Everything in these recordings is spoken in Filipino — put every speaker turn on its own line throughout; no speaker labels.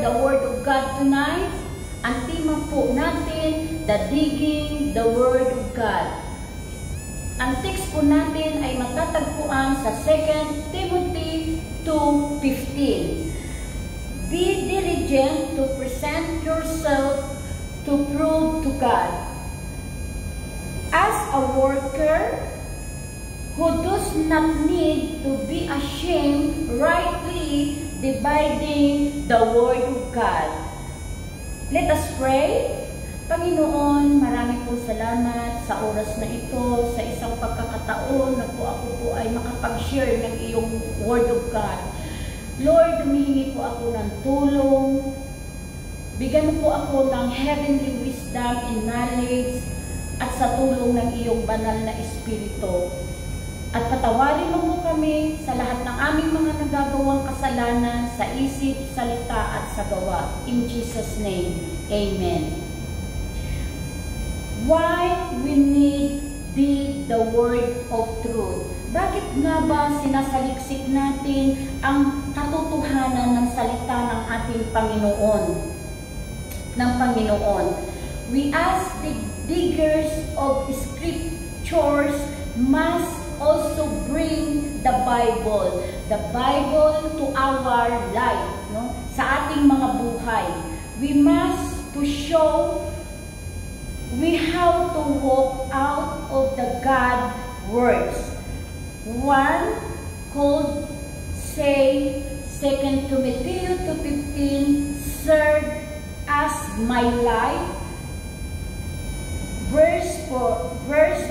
the Word of God tonight. Ang tema po natin, the digging the Word of God. Ang text po natin ay matatagpuan sa 2 Timothy 2:15. Be diligent to present yourself to prove to God as a worker who does not need to be ashamed, rightly dividing the Word of God. Let us pray. Panginoon, marami po salamat sa oras na ito, sa isang pagkakataon na po ako po ay makapag-share ng iyong Word of God. Lord, humihingi po ako ng tulong. Bigyan mo po ako ng heavenly wisdom and knowledge at sa tulong ng iyong banal na Espiritu. At patawarin mo po kami sa lahat ng aming mga nagagawang kasalanan sa isip, salita at sa gawa. In Jesus' name, Amen. Why we need the word of truth? Bakit nga ba sinasaliksik natin ang katotohanan ng salita ng ating Panginoon? We as the diggers of scriptures must also bring the Bible to our life, no? Sa ating mga buhay. We must to show we have to walk out of the God words. One called say 2 Timothy 2:15, serve as my life. Verse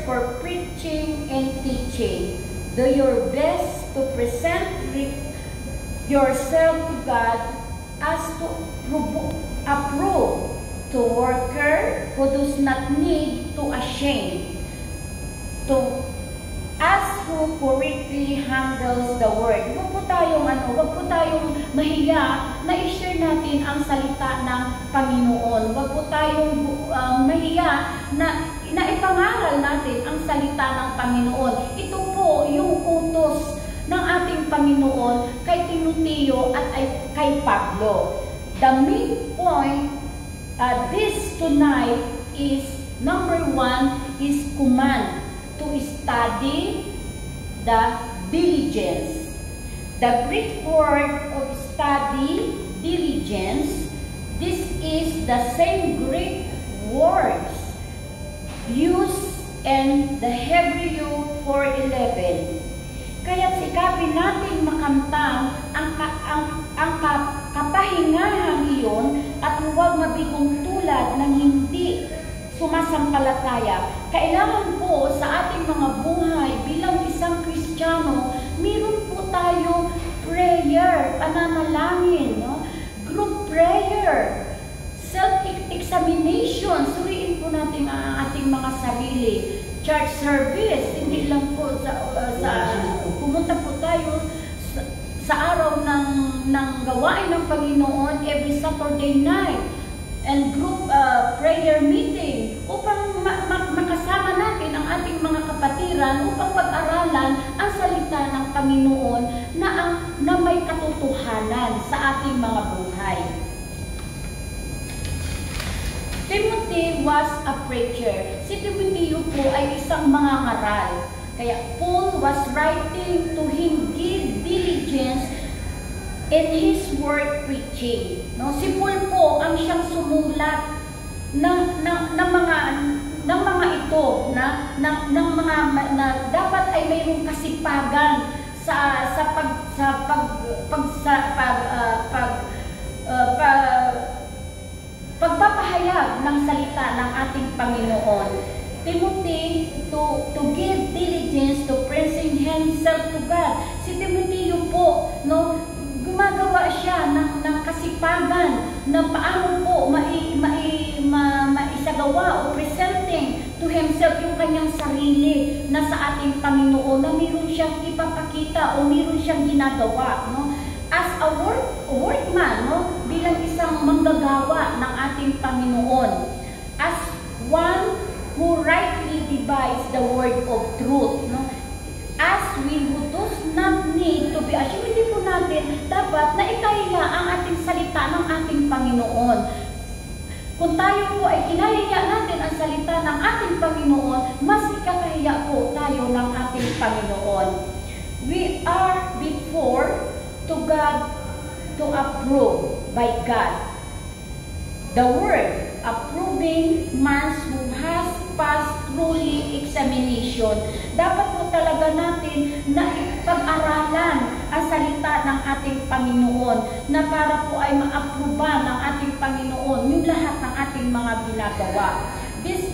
for preaching and teaching. Do your best to present yourself to God as to approve to worker who does not need to ashamed, to as who correctly handles the word. Huwag po tayong mahiya na i-share natin ang salita ng Panginoon. Huwag po tayong mahiya na ipangaral natin ang salita ng Panginoon. Ito po yung utos ng ating Panginoon kay Timoteo at kay Pablo. The main point this tonight is, number 1 is command to study the diligence. The Greek word of study, diligence, this is the same Greek words used in the Hebrew 4:11. Kaya sikapin natin makamtang ang kapahingahang iyon at huwag mabigong tulad ng hindi sumasampalataya. Kailangan po sa ating mga buhay bilang isang Kristiyano, meron po tayo prayer, pananalangin, no? Group prayer, self-examination. Suriin po natin ang ating mga sarili. Church service, hindi lang po pumunta po tayo sa araw ng gawain ng Panginoon every Saturday night and group prayer meeting upang makasama natin ang ating mga kapatiran upang pag-aralan ang salita ng Panginoon na may katotohanan sa ating mga buhay. Timothy was a preacher. Si Timothy po ay isang mangangaral. Kaya Paul was writing to him, give diligence in his word preaching. No, si Paul po ang siyang sumulat ng mga ito na dapat ay mayroong kasipagan pagpapahayag ng salita ng ating Panginoon. Timothy to give diligence to presenting himself to God. Si Timothy po, no, gumagawa siya ng kasipagan na paano po maisagawa o presenting to himself yung kanyang sarili na sa ating Panginoon, na meron siyang ipapakita o meron siyang ginagawa, no? As a workman, no, bilang isang manggagawa ng ating Panginoon, as one who rightly divides the word of truth, no? As we who does not need to be ashamed. Hindi po natin dapat na ikaya ang ating salita ng ating Panginoon. Kung tayo po ay kinahiya natin ang salita ng ating Panginoon, mas ikakahiya po tayo ng ating Panginoon. We are before to God to approve by God. The word approving means who has passed truly examination. Dapat po talaga natin na ipag-aralan ang salita ng ating Panginoon na para po ay ma-approve ng ating Panginoon yung lahat ng ating mga ginagawa. This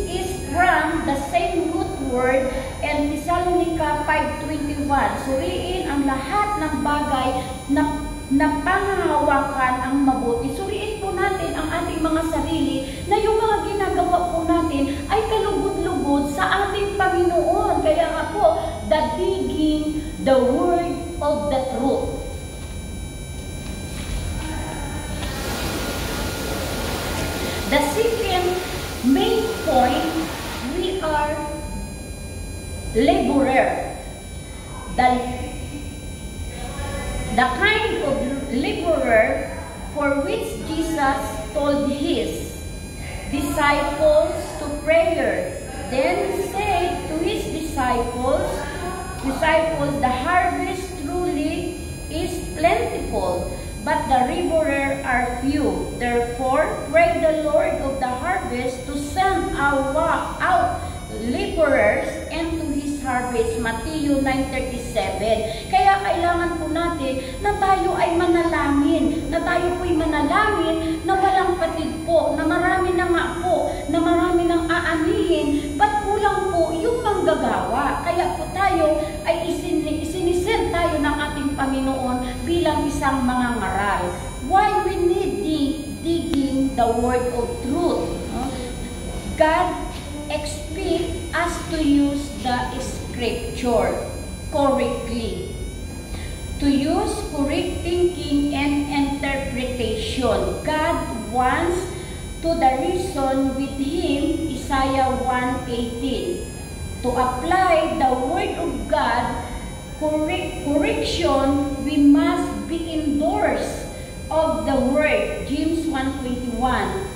is from the same root word in Thessalonica 5:21. Suriin ang lahat ng bagay na pangahawakan ang mabuti. Suriin po natin ang ating mga sarili na yung mga ginagawa po natin ay kalugod-lugod sa ating Panginoon. Kaya nga po, the digging the word of the truth. The second main point, we are laborer. The kind of laborer for which Jesus told his disciples to prayer. Then he said to his disciples, the harvest truly is plentiful, but the laborers are few. Therefore, pray the Lord of the harvest to send out laborers into his harvest. Matthew 9:37. Kaya kailangan po natin na tayo ay manalangin, na walang patid po, na marami na nga po, na marami nang aanihin, ba't kulang po yung manggagawa? Kaya po tayo ay isinisend tayo ng ating Panginoon bilang isang mga ngaral. Why we need digging the word of truth? God expects us to use the scripture correctly, to use correct thinking and interpretation. God wants to the reason with him, Isaiah 1:18. To apply the word of God, correction, we must be endorsed of the word, James 1:21.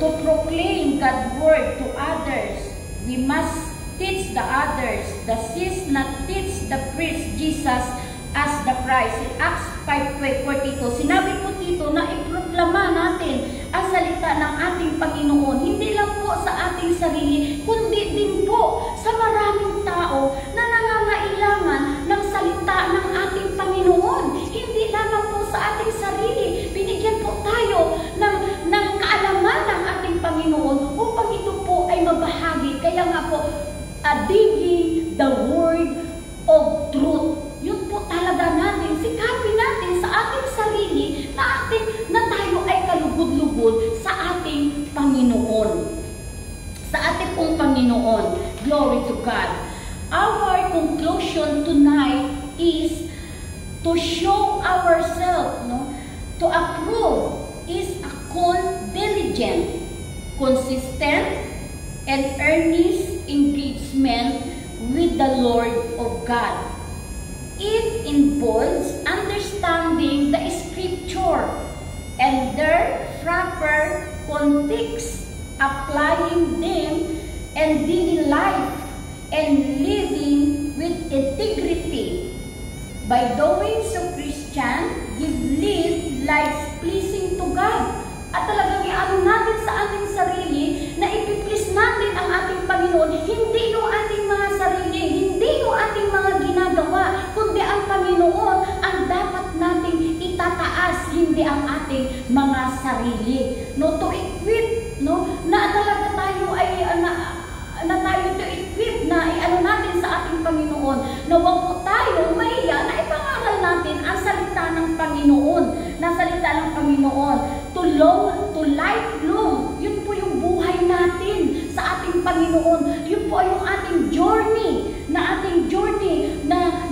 To proclaim God's word to others, we must teach the others. The sis not teach the priest Jesus as the Christ. In Acts 5:42, sinabi po dito na iproklama natin ang salita ng ating Panginoon, hindi lang po sa ating sarili, kundi din po sa maraming tao na nangangailangan ng salita ng ating Panginoon. Hindi lamang po sa ating sarili, binigyan po tayo ng kaalaman ng ating Panginoon upang ito po ay mabahagi. Kaya nga po, digging the word of truth. Yun po talaga natin, sikapin natin sa ating sarili na tayo ay kalugod-lugod sa ating Panginoon. Sa ating pong Panginoon. Glory to God. Our conclusion tonight is to show ourselves, to approve is a call diligent, consistent, and earnest engagement with the Lord of God. It involves understanding the scripture and their proper context, applying them in daily life, and living with integrity. By doing so, Christian, live lives pleasing to God. At talagang iano natin sa ating sarili na ipiplease natin ang ating Panginoon, hindi yung ating mga sarili, hindi yung ating mga ginagawa, kundi ang Panginoon ang dapat nating itataas, hindi ang ating mga sarili. To equip, na talaga tayo ay na tayo to equip na iano natin sa ating Panginoon, na wag po tayo mahiya na ipangaral natin ang salita ng Panginoon, to lifelong, yun po yung buhay natin sa ating Panginoon, yun po ay yung ating journey na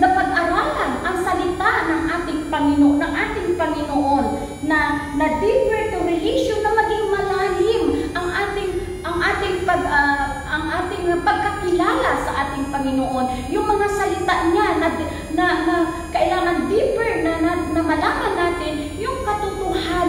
pag-aralan ang salita ng ating Panginoon, na deeper to relation, na maging malalim ang ating pagkakilala sa ating Panginoon. Yung mga salita niya na kailangan deeper na malaman natin yung katotohanan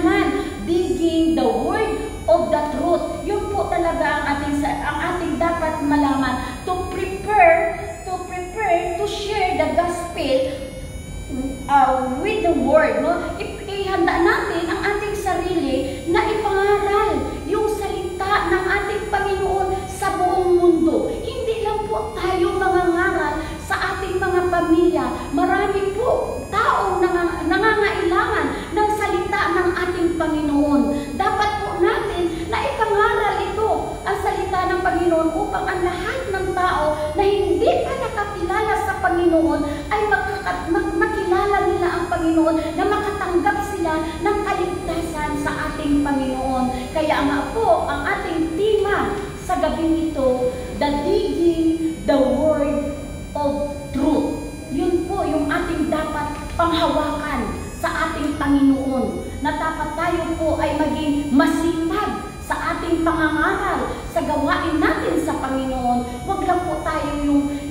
kalakasan sa ating Panginoon. Kaya nga po, ang ating tema sa gabing ito, the digging the word of truth. Yun po yung ating dapat panghawakan sa ating Panginoon, na dapat tayo po ay maging masipag sa ating pangangaral, sa gawain natin sa Panginoon. Huwag lang po tayo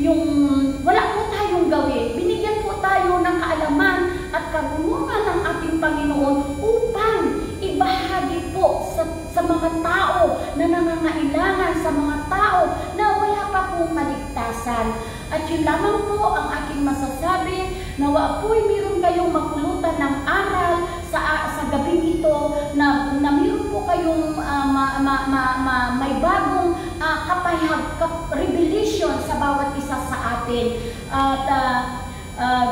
yung wala po tayong gawin. Binigyan po tayo ng kaalaman at karunungan ng ating Panginoon upang ibahagi po sa mga tao na nangangailangan, sa mga tao na wala pa pong kaligtasan. At yun lamang po ang aking masasabi, nawa po'y meron kayong mapulutan ng aral sa gabing ito, na meron po kayong may bagong revelation sa bawat isa sa atin. At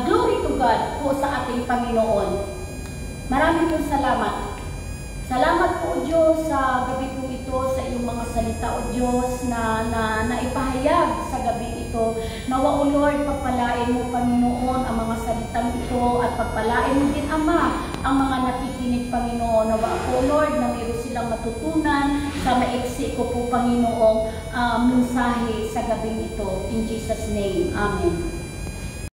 glory to God po sa ating Panginoon. Maraming po salamat. Salamat po, Diyos, sa gabi po ito, sa iyong mga salita, O Diyos, na ipahayag sa gabi ito. Nawa, O Lord, pagpalain mo, Panginoon, ang mga salitang ito, at pagpalain mo din, Ama, ang mga nakikinig, Panginoon. Nawa po, Lord, na mayroon silang matutunan sa maiksi ko po, Panginoong mensahe sa gabing ito. In Jesus' name, Amen.